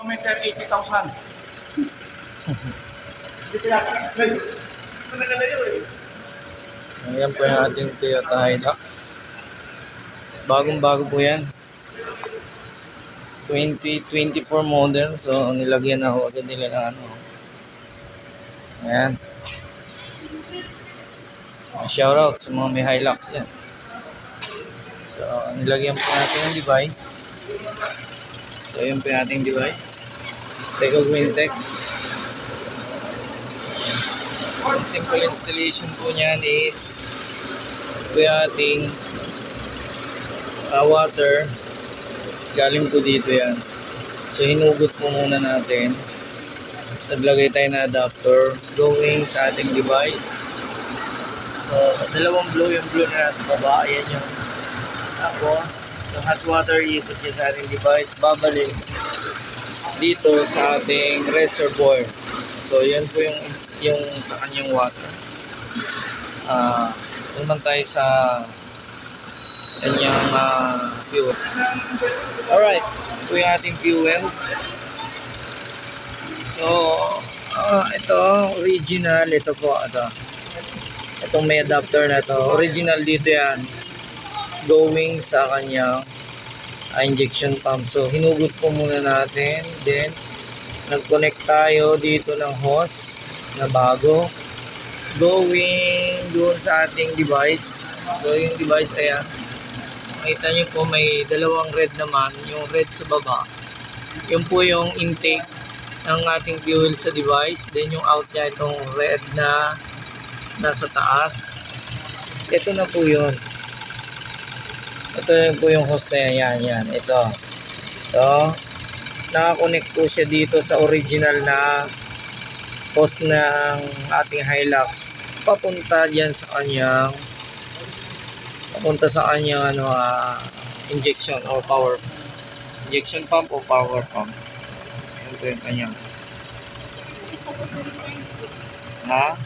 Kilometer 80,000. Hindi pinatang. Ito nagalayo eh. Ayan po yung ating Toyota Hilux. Bagong-bago po yan. 2024 model. So, nilagyan na ako agad nila ng ano. Ayan. Shoutout sa mga may Hilux yan. So, nilagyan po natin yung device. So, yun po yung ating device. Teco Greentech. Ang simple installation po niyan is ito yung ating water. Galing po dito yan. So, hinugot po muna natin. So, naglagay tayo na adapter going sa ating device. So, dalawang blue, yung blue na nasa baba. Ayan yung tapos, yung hot water ikot niya sa ating device, babalik dito sa ating reservoir. So, yan po yung sa kanyang water. Naman tayo sa kanyang fuel. Alright, ito yung ating fuel. So, ito, original. Ito po, itong may adapter na ito. Original dito yan. Going sa kanyang injection pump. So, hinugot po muna natin. Then, nag-connect tayo dito ng hose na bago. Going doon sa ating device. So, yung device, ayan. Makita nyo po, may dalawang red naman. Yung red sa baba. Yun po yung intake ng ating fuel sa device. Then, yung out niya, itong red na nasa taas. Ito na po yun. Ito po yung hose na yan. Ito. Nakakonect po siya dito sa original na hose ng ating Hilux. Papunta dyan sa kanyang injection or power. Injection pump o power pump. Ito yung kanyang. Ha?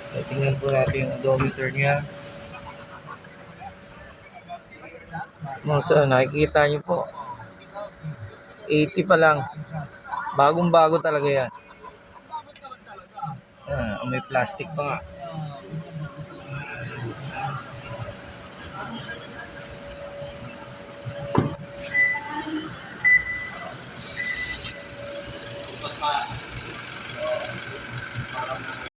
So, tingnan po natin yung odometer niya. So, nakikita nyo po. 80 pa lang. Bagong-bago talaga yan. May plastic pa nga.